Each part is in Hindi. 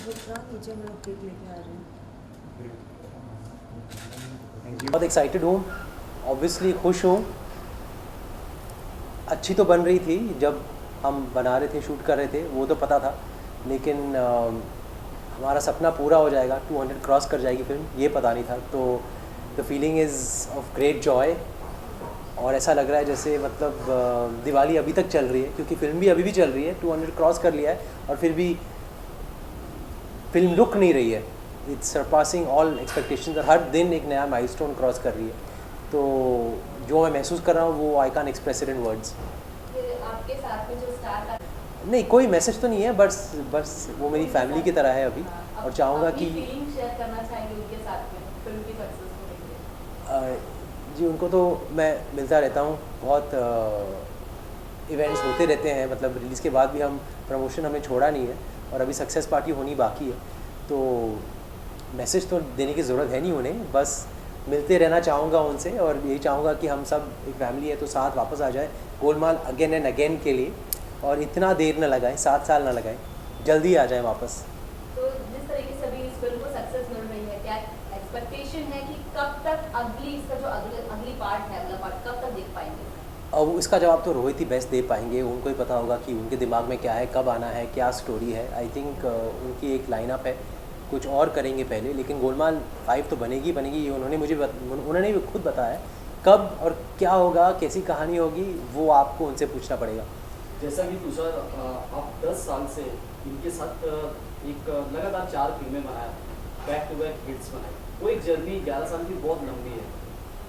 नीचे हम लोग केक लेके आ रहे हैं। बहुत एक्साइटेड हूँ, ऑब्वियसली खुश हूँ। अच्छी तो बन रही थी जब हम बना रहे थे, शूट कर रहे थे, वो तो पता था, लेकिन हमारा सपना पूरा हो जाएगा, 200 क्रॉस कर जाएगी फिल्म, ये पता नहीं था। तो the feeling is of great Joy. और ऐसा लग रहा है जैसे मतलब दिवाली अभी तक चल रही है, क्योंकि फिल्म भी अभी भी चल रही है। 200 क्रॉस कर लिया है और फिर भी फिल्म रुक नहीं रही है। इट्स सरपासिंग ऑल एक्सपेक्टेशंस, और हर दिन एक नया माइलस्टोन क्रॉस कर रही है। तो जो मैं महसूस कर रहा हूँ वो I can express it in words. आपके साथ में जो स्टार नहीं, कोई मैसेज तो नहीं है, बस वो मेरी फैमिली की तरह है अभी। और चाहूँगा कि फीलिंग शेयर करना चाहेंगे उनके साथ में फिल्म की सक्सेस को लेकर। जी, उनको तो मैं मिलता रहता हूँ, बहुत इवेंट्स होते रहते हैं, मतलब रिलीज़ के बाद भी हम प्रमोशन हमने छोड़ा नहीं है, और अभी सक्सेस पार्टी होनी बाकी है। तो मैसेज तो देने की ज़रूरत है नहीं उन्हें, बस मिलते रहना चाहूँगा उनसे, और यही चाहूँगा कि हम सब एक फैमिली है तो साथ वापस आ जाए गोलमाल अगेन एंड अगेन के लिए, और इतना देर न लगाएं, 7 साल न लगाएं, जल्दी आ जाएं वापस। तो जिस तरीके से अभी इस फिल्म को सक्सेस मिल रही है, क्या एक्सपेक्टेशन है कि कब तक इसका जो अगली पार्ट है, अगला पार्ट कब तक देख पाएंगे? अब इसका जवाब तो रोहित ही बेस्ट दे पाएंगे, उनको ही पता होगा कि उनके दिमाग में क्या है, कब आना है, क्या स्टोरी है। आई थिंक उनकी एक लाइनअप है, कुछ और करेंगे पहले, लेकिन गोलमाल 5 तो बनेगी ये उन्होंने भी खुद बताया। कब और क्या होगा, कैसी कहानी होगी, वो आपको उनसे पूछना पड़ेगा। जैसा कि तुषार, आप 10 साल से इनके साथ एक लगातार 4 फिल्में बनाया, बैक टू बैक हिट्स बनाई, वो एक जर्नी 11 साल की बहुत लंबी है।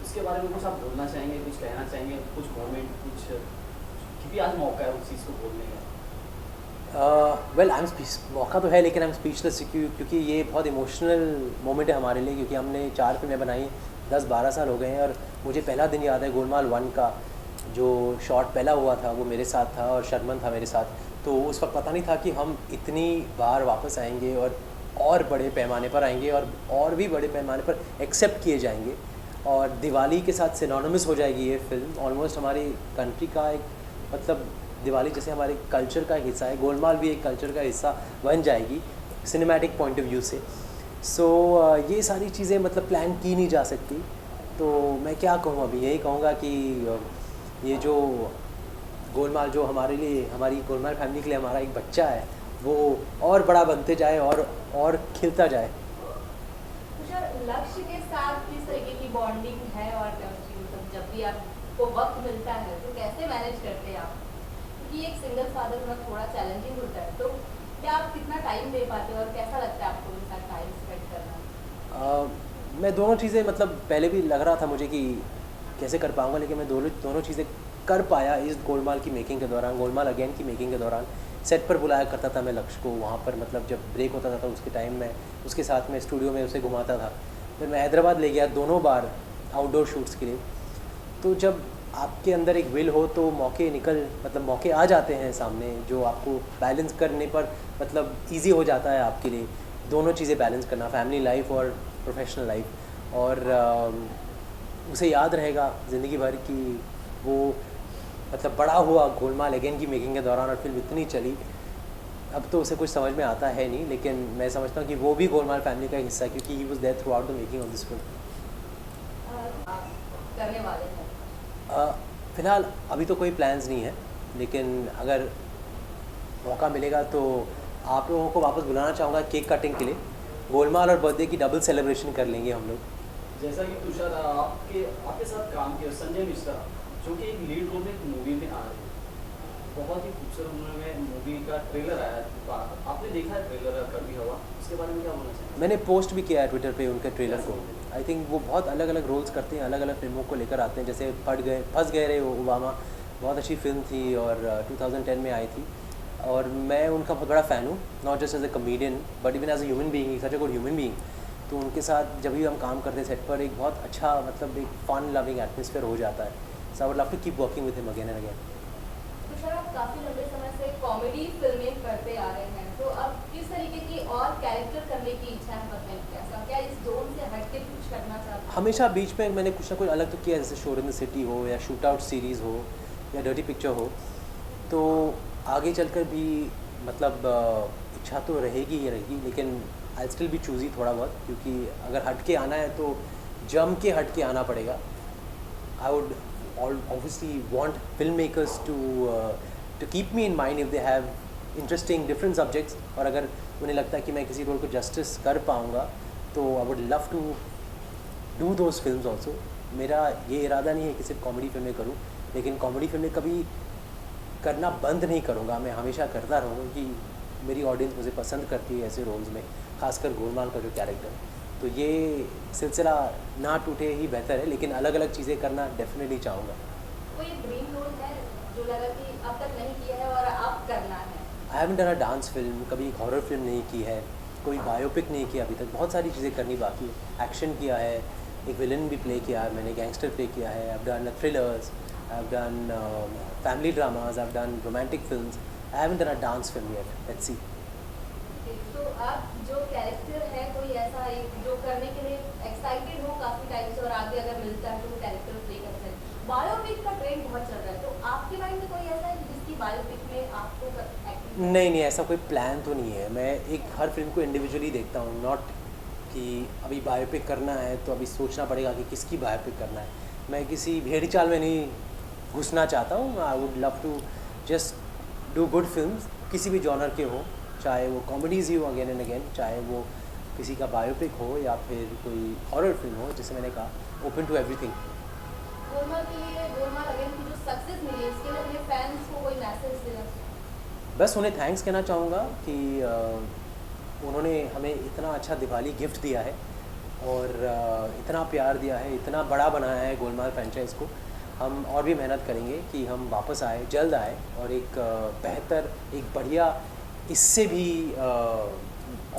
उसके बारे में कुछ आप बोलना चाहेंगे, कुछ कहना चाहेंगे, कुछ मोमेंट, कुछ, क्योंकि आज मौका है उस चीज़ को बोलने का। वेल, मौका तो है, लेकिन आई एम स्पीचलेस, क्योंकि ये बहुत इमोशनल मोमेंट है हमारे लिए, क्योंकि हमने 4 फिल्में बनाई, 10-12 साल हो गए हैं। और मुझे पहला दिन याद है गोलमाल 1 का, जो शॉट पहला हुआ था वो मेरे साथ था, और शर्मन था मेरे साथ। तो उस वक्त पता नहीं था कि हम इतनी बार वापस आएंगे, और बड़े पैमाने पर आएंगे, और भी बड़े पैमाने पर एक्सेप्ट किए जाएंगे, और दिवाली के साथ सिनोनिमस हो जाएगी ये फिल्म। ऑलमोस्ट हमारी कंट्री का एक, मतलब दिवाली जैसे हमारे कल्चर का एक हिस्सा है, गोलमाल भी एक कल्चर का हिस्सा बन जाएगी सिनेमैटिक पॉइंट ऑफ व्यू से। सो ये सारी चीज़ें मतलब प्लान की नहीं जा सकती। तो मैं क्या कहूँ, अभी यही कहूँगा कि ये जो गोलमाल, जो हमारे लिए, हमारी गोलमाल फैमिली के लिए हमारा एक बच्चा है, वो और बड़ा बनते जाए और खिलता जाए। लक्ष्य के साथ किस तरीके की बॉन्डिंग है, और मतलब जब भी आपको वक्त मिलता है तो कैसे मैनेज करते हैं आप? क्योंकि एक सिंगल फादर होना थोड़ा चैलेंजिंग होता है, तो क्या आप कितना टाइम दे पाते हो और कैसा लगता है आपको उनके साथ टाइम स्पेंड करना? मैं दोनों चीज़ें, मतलब पहले भी लग रहा था मुझे कि कैसे कर पाऊँगा, लेकिन मैं दोनों चीज़ें कर पाया इस गोलमाल की मेकिंग के दौरान, गोलमाल अगेन की मेकिंग के दौरान। सेट पर बुलाया करता था मैं लक्ष्य को, वहाँ पर मतलब जब ब्रेक होता था तो उसके टाइम में उसके साथ में स्टूडियो में उसे घुमाता था। फिर मैं हैदराबाद ले गया 2 बार आउटडोर शूट्स के लिए। तो जब आपके अंदर एक विल हो तो मौके आ जाते हैं सामने, जो आपको बैलेंस करने पर मतलब ईजी हो जाता है आपके लिए, दोनों चीज़ें बैलेंस करना, फैमिली लाइफ और प्रोफेशनल लाइफ। और उसे याद रहेगा ज़िंदगी भर कि वो मतलब बड़ा हुआ गोलमाल अगेन की मेकिंग के दौरान, और फिल्म इतनी चली। अब तो उसे कुछ समझ में आता है नहीं, लेकिन मैं समझता हूँ कि वो भी गोलमाल फैमिली का हिस्सा है, क्योंकि he was there throughout the making of this film. करने वाले हैं फ़िलहाल अभी तो कोई प्लान्स नहीं है, लेकिन अगर मौका मिलेगा तो आप लोगों को वापस बुलाना चाहूँगा केक कटिंग के लिए। गोलमाल और बर्थडे की डबल सेलिब्रेशन कर लेंगे हम लोग। जैसा कि तुषार, आपके साथ काम किया संजय मिश्रा, जो कि एक लीड रोल में एक मूवी में आ रहे हैं, बहुत ही खूबसूरत उन्होंने मूवी का ट्रेलर आया, आपने देखा है ट्रेलर कभी हवा, उसके बारे में क्या बोलना चाहिए? मैंने पोस्ट भी किया है ट्विटर पे उनके ट्रेलर को। आई थिंक वो बहुत अलग अलग रोल्स करते हैं, अलग अलग फिल्मों को लेकर आते हैं। जैसे फंस गए रे ओबामा, बहुत अच्छी फिल्म थी और 2010 में आई थी, और मैं उनका बहुत बड़ा फ़ैन हूँ, not just as a comedian but even as a human being, such a good human being. तो उनके साथ जब भी हम काम करते हैं सेट पर, एक बहुत अच्छा मतलब एक फन लविंग एटमॉस्फेयर हो जाता है। So I would love to keep working with him again and again. Tushar, आप काफ़ी लंबे समय से कॉमेडी फिल्में करते आ रहे हैं, तो अब किस तरीके की और कैरेक्टर करने की इच्छा है मतलब कैसा, क्या इस जोन से हट के कुछ करना चाहते हैं? हमेशा बीच में मैंने कुछ ना कुछ अलग तो किया, जैसे शोर इन द सिटी हो, या शूट आउट सीरीज़ हो, या डर्टी पिक्चर हो। तो आगे चलकर भी मतलब इच्छा तो रहेगी ही रहेगी, लेकिन आई स्टिल बी चूज़ी थोड़ा बहुत, क्योंकि अगर हट के आना है तो जम के हट के आना पड़ेगा. I would obviously want filmmakers to keep me in mind if they have interesting different subjects, और अगर उन्हें लगता है कि मैं किसी रोल को जस्टिस कर पाऊँगा तो I would love to do those films also. मेरा ये इरादा नहीं है कि सिर्फ कॉमेडी फिल्में करूँ, लेकिन कॉमेडी फिल्में कभी करना बंद नहीं करूँगा. मैं हमेशा करता रहूँगा कि मेरी ऑडियंस मुझे पसंद करती है ऐसे रोल्स में, खासकर गोलमाल का जो कैरेक्टर है. तो ये सिलसिला ना टूटे ही बेहतर है, लेकिन अलग अलग चीज़ें करना डेफिनेटली चाहूँगा. कोई ड्रीम रोल है जो लगा कि अब तक नहीं किया है और अब करना है? I haven't done a dance film, कभी एक हॉरर फिल्म नहीं की है, कोई बायोपिक नहीं किया अभी तक. बहुत सारी चीज़ें करनी बाकी है. एक्शन किया है, एक विलन भी प्ले किया है मैंने, गैंगस्टर प्ले किया है. I have done thrillers, I have done family dramas, I have done romantic films. I haven't done a dance film yet. Let's see. तो आप जो कैरेक्टर है कोई ऐसा एक जो करने के लिए एक्साइटेड हो काफ़ी टाइम से और आगे अगर मिलता है तो वो कैरेक्टर प्ले कर सकते हैं. बायोपिक का ट्रेंड बहुत चल रहा है, तो आपके माइंड में कोई ऐसा है जिसकी बायोपिक में आपको एक्टिंग? नहीं, ऐसा कोई प्लान तो नहीं है. मैं एक हर फिल्म को इंडिविजुअली देखता हूँ, नॉट कि अभी बायोपिक करना है तो अभी सोचना पड़ेगा कि किसकी बायोपिक करना है. मैं किसी भेड़ी चाल में नहीं घुसना चाहता हूँ. I would love to just do good films, किसी भी जॉनर के हो, चाहे वो कॉमेडीज़ ही हो अगेन एंड अगेन, चाहे वो किसी का बायोपिक हो या फिर कोई हॉरर फिल्म हो. जैसे मैंने कहा, ओपन टू एवरीथिंग. गोलमाल के लिए, गोलमाल अगेन की जो सक्सेस मिली है इसके लिए अपने फैंस को कोई मैसेज देना? बस उन्हें थैंक्स कहना चाहूँगा कि उन्होंने हमें इतना अच्छा दिवाली गिफ्ट दिया है और इतना प्यार दिया है, इतना बड़ा बनाया है गोलमाल फ्रेंचाइज़ को. हम और भी मेहनत करेंगे कि हम वापस आए, जल्द आए और एक बेहतर, एक बढ़िया, इससे भी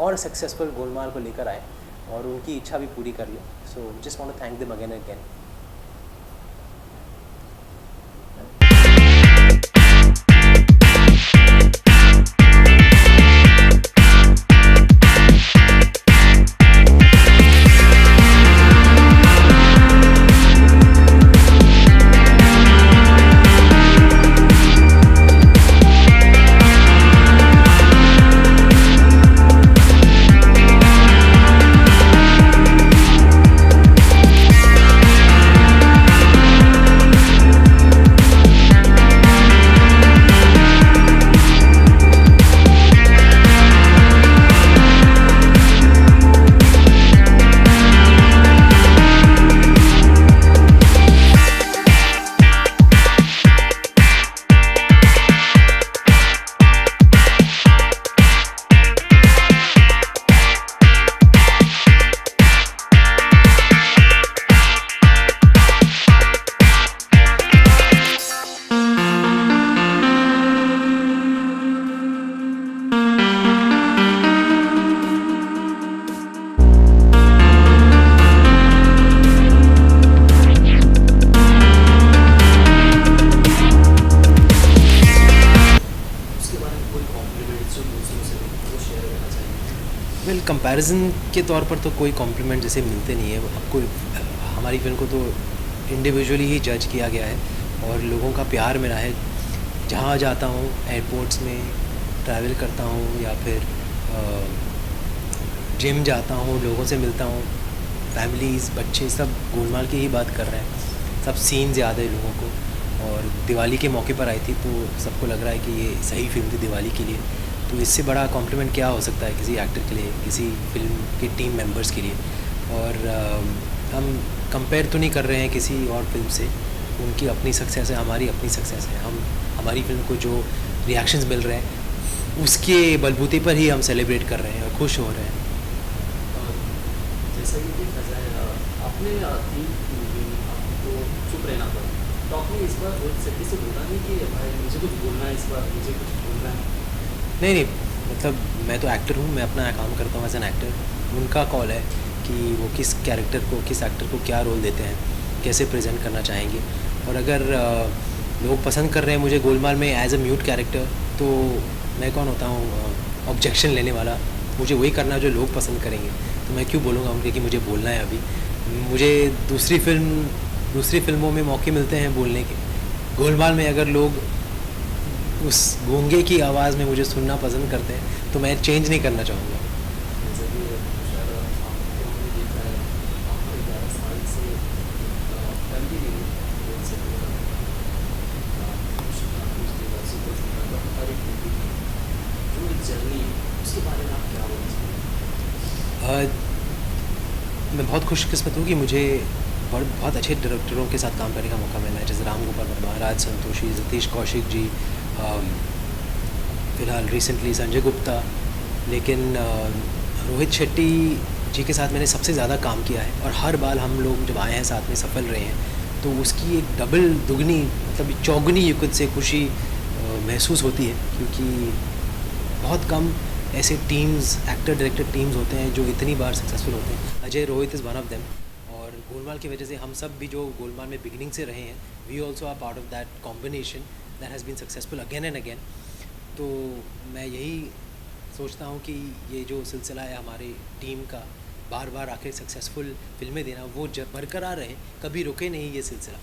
और सक्सेसफुल गोलमाल को लेकर आए और उनकी इच्छा भी पूरी कर ले. So just want to thank them again and again. Well, comparison के तौर पर तो कोई कॉम्प्लीमेंट जैसे मिलते नहीं है आपको. हमारी फिल्म को तो इंडिविजुअली ही जज किया गया है और लोगों का प्यार मिला है. जहाँ जाता हूँ, एयरपोर्ट्स में ट्रैवल करता हूँ या फिर जिम जाता हूँ, लोगों से मिलता हूँ, फैमिलीज़, बच्चे सब गोलमाल की ही बात कर रहे हैं. सब सीन्स याद है लोगों को. और दिवाली के मौके पर आई थी तो सबको लग रहा है कि ये सही फिल्म थी दिवाली के लिए. तो इससे बड़ा कॉम्प्लीमेंट क्या हो सकता है किसी एक्टर के लिए, किसी फिल्म के टीम मेंबर्स के लिए. और हम कंपेयर तो नहीं कर रहे हैं किसी और फिल्म से. उनकी अपनी सक्सेस है, हमारी अपनी सक्सेस है. हम हमारी फिल्म को जो रिएक्शंस मिल रहे हैं उसके बलबूते पर ही हम सेलिब्रेट कर रहे हैं और खुश हो रहे हैं. जैसा कि देखा जाए, आपने आपको चुप रहना पड़ा, तो आपने इस बार रोहित शेट्टी से बोला नहीं कि भाई मुझे कुछ बोलना है, इस बार मुझे कुछ बोलना है? नहीं, मतलब मैं तो एक्टर हूँ, मैं अपना काम करता हूँ एज एन एक्टर. उनका कॉल है कि वो किस कैरेक्टर को, किस एक्टर को क्या रोल देते हैं, कैसे प्रेजेंट करना चाहेंगे. और अगर लोग पसंद कर रहे हैं मुझे गोलमाल में एज अ म्यूट कैरेक्टर, तो मैं कौन होता हूँ ऑब्जेक्शन लेने वाला. मुझे वही करना जो लोग पसंद करेंगे. तो मैं क्यों बोलूँगा उनके कि मुझे बोलना है. अभी मुझे दूसरी फिल्मों में मौके मिलते हैं बोलने के. गोलमाल में अगर लोग उस गूंगे की आवाज़ में मुझे सुनना पसंद करते हैं, तो मैं चेंज नहीं करना चाहूँगा। जैसे कि तुषार, आपको हमने देखा है आपने 11 साल से कंटिन्यू हर एक मूवी की जो एक जर्नी है उसके बारे में आप क्या बोलना चाहेंगे? मैं बहुत खुशकिस्मत हूँ कि मुझे बहुत अच्छे डायरेक्टरों के साथ काम करने का मौका मिला है, जैसे राम गोपाल वर्मा, राज संतोषी, सतीश कौशिक जी, फ़िलहाल रिसेंटली संजय गुप्ता। लेकिन रोहित शेट्टी जी के साथ मैंने सबसे ज़्यादा काम किया है, और हर बार हम लोग जब आए हैं साथ में सफल रहे हैं, तो उसकी एक डबल दुगनी मतलब चौगुनी युक्त से खुशी महसूस होती है, क्योंकि बहुत कम ऐसे टीम्स, एक्टर डायरेक्टर टीम्स होते हैं जो इतनी बार सक्सेसफुल होते हैं। Ajay Rohit is one of them, और गोलमाल की वजह से हम सब भी जो गोलमाल में बिगिनिंग से रहे हैं, we also are part of that combination that has been successful again and again. तो मैं यही सोचता हूँ कि ये जो सिलसिला है हमारी टीम का, बार बार आके सक्सेसफुल फिल्में देना, वो बरकरार रहे, कभी रुके नहीं ये सिलसिला।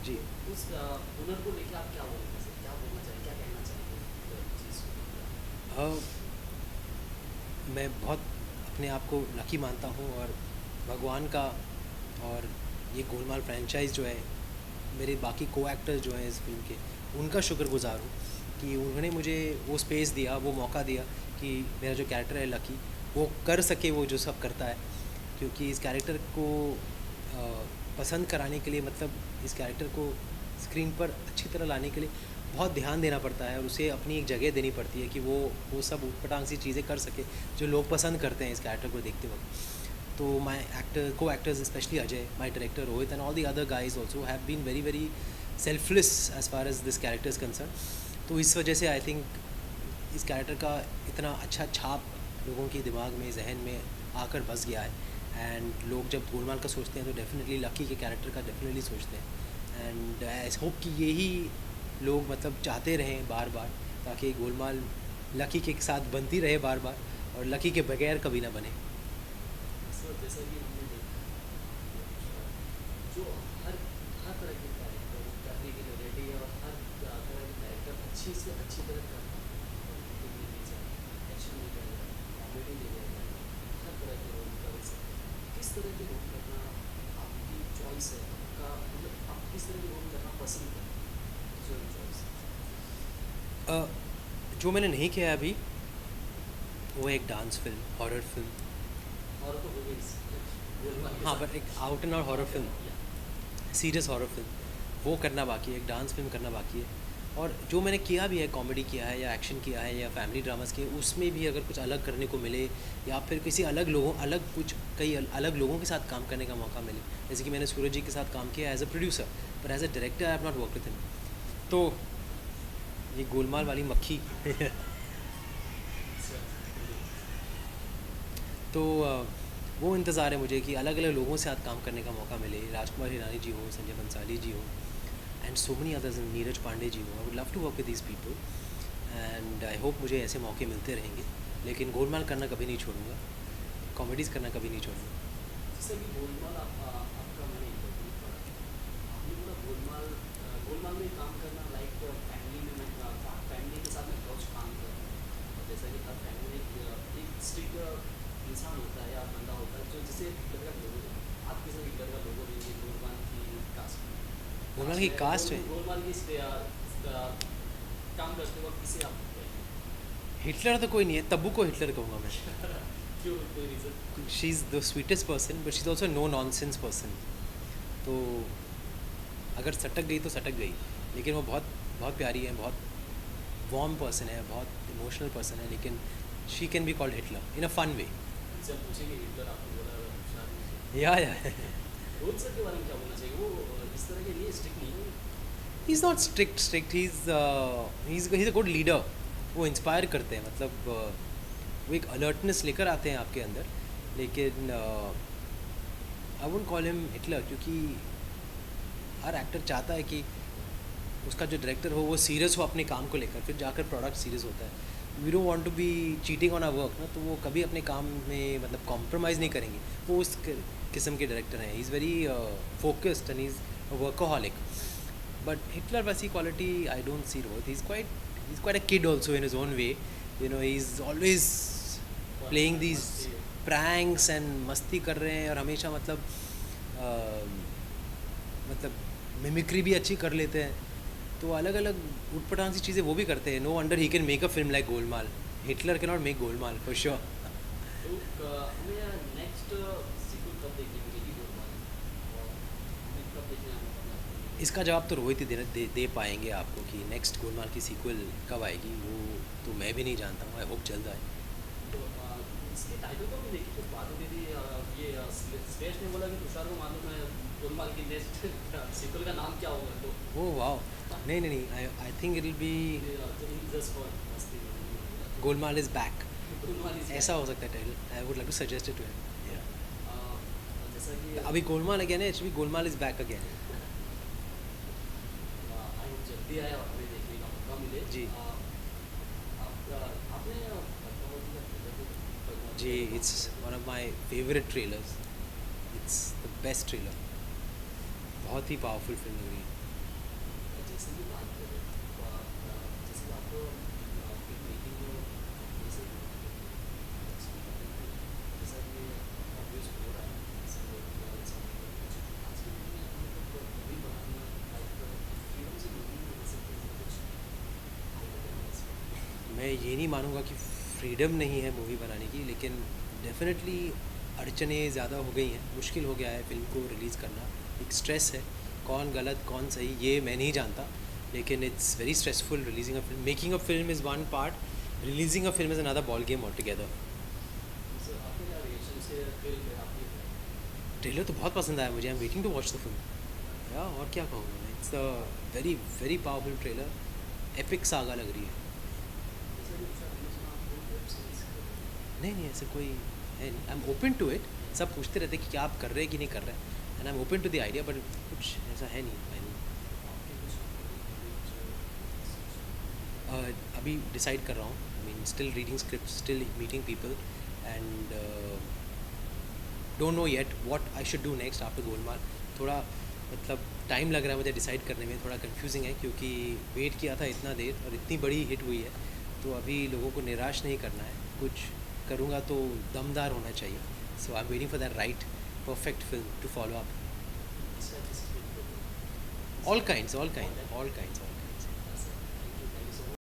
जी, उस हुनर को लेकर आप क्या बोलना चाहेंगे, क्या बोलना चाहेंगे, क्या कहना चाहेंगे चीज़ को? मैं बहुत अपने आप को लकी मानता हूँ, और भगवान का और ये गोलमाल फ्रेंचाइज जो है, मेरे बाकी को एक्टर्स जो हैं इस फिल्म के, उनका शुक्रगुजार हूँ कि उन्होंने मुझे वो स्पेस दिया, वो मौका दिया कि मेरा जो कैरेक्टर है लकी, वो कर सके वो जो सब करता है। क्योंकि इस कैरेक्टर को पसंद कराने के लिए, मतलब इस कैरेक्टर को स्क्रीन पर अच्छी तरह लाने के लिए बहुत ध्यान देना पड़ता है, और उसे अपनी एक जगह देनी पड़ती है कि वो सब उटपटांग सी चीज़ें कर सके जो लोग पसंद करते हैं इस कैरेक्टर को देखते वक्त। तो my co actors specially Ajay, my director Rohit, and all the other guys also have been very very selfless as far as this character is concerned. तो इस वजह से आई थिंक इस कैरेक्टर का इतना अच्छा छाप लोगों के दिमाग में, जहन में आकर बस गया है। एंड लोग जब गोलमाल का सोचते हैं तो डेफिनेटली लकी के कैरेक्टर का डेफिनेटली सोचते हैं। एंड आई होप कि यही लोग मतलब चाहते रहें बार बार, ताकि गोलमाल लकी के साथ बनती रहे बार बार, और लकी के बगैर कभी ना बने। जैसा कि हमने देखा जो हर तरह के कैरेक्टर करने के लिए रेडी है, और हर तरह के कैरेक्टर अच्छी से अच्छी तरह करना, एक्शन नहीं कर रहा, कॉमेडी नहीं कर रहा, हर तरह के रोल कर सकते हैं। किस तरह के रोल करना आपकी चॉइस है, आपका मतलब आप किस तरह के रोल करना पसंद करें? जो मैंने नहीं किया अभी वो एक डांस फिल्म, हॉरर फिल्म, और तो हो गई हाँ, बट एक out and out horror film, serious horror film, वो करना बाकी है, एक डांस फिल्म करना बाकी है। और जो मैंने किया भी है, कॉमेडी किया है या एक्शन किया है या फैमिली ड्रामास किए, उसमें भी अगर कुछ अलग करने को मिले, या फिर किसी अलग लोगों के साथ काम करने का मौका मिले, जैसे कि मैंने सूरज जी के साथ काम किया एज अ प्रोड्यूसर, पर as a director I have not work with him. तो ये गोलमाल वाली मक्खी तो वो इंतज़ार है मुझे कि अलग अलग लोगों से साथ काम करने का मौका मिले, राजकुमार हिरानी जी हो, संजय बंसाली जी हो, and so many others, Neeraj Pandey ji हो। I would love to work with these people, and I hope मुझे ऐसे मौके मिलते रहेंगे। लेकिन गोलमाल करना कभी नहीं छोड़ूंगा, कॉमेडीज़ करना कभी नहीं छोड़ूंगा। जैसे कि गोलमाल आपका मैंने इंटरव्यू पढ़ा, आपने पूरा गोलमाल में काम करना लाइक फैमिली में, फैमिली के साथ में बहुत काम कर रहा हूँ। और जैसा कि हर फैमिली में एक स्ट्रिक्ट इंसान होता है या बंदा होता है जो जैसे हिटलर का लोगो है, आपके साथ हिटलर का लोगो नहीं है, गोलमाल की कास्ट है, गोलमाल की काम करते वक्त किसे आप हिटलर तो कोई नहीं है, तब्बू को हिटलर कहूँगा मैं। क्यों, कोई reason? She is the sweetest person, but she is also no nonsense person. तो अगर सटक गई तो सटक गई, लेकिन वो बहुत बहुत प्यारी है, बहुत वार्म पर्सन है, बहुत इमोशनल पर्सन है, लेकिन she can be called Hitler in a fun way. जब पूछेंगे हिटलर आपको बोला या रोहित सर के बारे में क्या बोलना चाहिए? वो इस तरह के लिए स्ट्रिक्ट नहीं है? He is not strict, he is a good leader. वो इंस्पायर करते हैं, मतलब वो एक अलर्टनेस लेकर आते हैं आपके अंदर, लेकिन I wouldn't call him Hitler, क्योंकि हर एक्टर चाहता है कि उसका जो डायरेक्टर हो वो सीरियस हो अपने काम को लेकर, फिर जाकर प्रोडक्ट सीरियस होता है. We don't want to be cheating on our work ना, तो वो कभी अपने काम में मतलब कॉम्प्रोमाइज़ नहीं करेंगे. वो उस किस्म के डायरेक्टर हैं. He is very focused and he is a workaholic. But Hitler वैसी quality I don't see Rohit. He is quite a kid also in his own way. You know he is always playing these pranks and मस्ती कर रहे हैं, और हमेशा मतलब मिमिक्री भी अच्छी कर लेते हैं. तो अलग अलग उटपटांग सी चीज़ें वो भी करते हैं. No wonder he can make a film like Golmaal. Hitler can not make Golmaal for sure. तो हमें नेक्स्ट सीक्वल कब देखने मिलेगी गोलमाल, और हमें कब देखने आना? इसका जवाब तो रोहित ही दे पाएंगे आपको कि नेक्स्ट गोलमाल की सीक्वल कब आएगी. वो तो मैं भी नहीं जानता हूँ. आई होप जल्द आए. तो इसके टाइटल को भी देखी तो बात होती थी, ये स्पेस ने बोला कि तुषार को मालूम है गोलमाल की नेक्स्ट सीक्वल का नाम क्या होगा. तो ओह वाओ. नहीं I think it will be just for मस्ती Golmaal is back. Golmaal is ऐसा हो सकता है title. I would like to suggest it to him. जैसा कि अभी गोलमाल अगेन है. Actually Golmaal is back again. I जल्दी आया और हमें देखने का मौका मिले. जी. आपने पद्मावती का ट्रेलर देखा? जी, it's one of my favourite trailers. It's the best trailer. बहुत ही पावरफुल फिल्म लग रही है. जैसे कि बात करें तो जैसे आप फिल्म मेकिंग में जैसे जैसा कि ऑब्वियस हो रहा है, जैसे आज की दुनिया में मूवी बनाना लाइक फ्रीडम से मूवी में जैसे कुछ मैं ये नहीं मानूंगा कि फ्रीडम नहीं है मूवी बनाने की, लेकिन डेफिनेटली अड़चनें ज़्यादा हो गई हैं. मुश्किल हो गया है फिल्म को रिलीज़ करना. एक स्ट्रेस है. कौन गलत कौन सही ये मैं नहीं जानता, लेकिन it's very stressful. Releasing a film, making a film is one part, releasing a film is another ball game all together. आपके क्या रिएक्शन से फिल्म है आपकी? ट्रेलर तो बहुत पसंद आया मुझे. I am waiting to watch the film. या और क्या कहूँगा मैं. It's a very very powerful trailer. Epic saga लग रही है. नहीं ऐसे कोई है नहीं. I am open to it. सब पूछते रहते हैं कि क्या आप कर रहे हैं कि नहीं कर रहे हैं, and I am open to the idea, but कुछ ऐसा है नहीं. अभी डिसाइड कर रहा हूँ. I mean still reading script, still meeting people, and don't know yet what I should do next after Golmaal. थोड़ा मतलब टाइम लग रहा है मुझे डिसाइड करने में. थोड़ा कंफ्यूजिंग है क्योंकि वेट किया था इतना देर और इतनी बड़ी हिट हुई है, तो अभी लोगों को निराश नहीं करना है. कुछ करूँगा तो दमदार होना चाहिए. So I am waiting for that right perfect film to follow up. All kinds.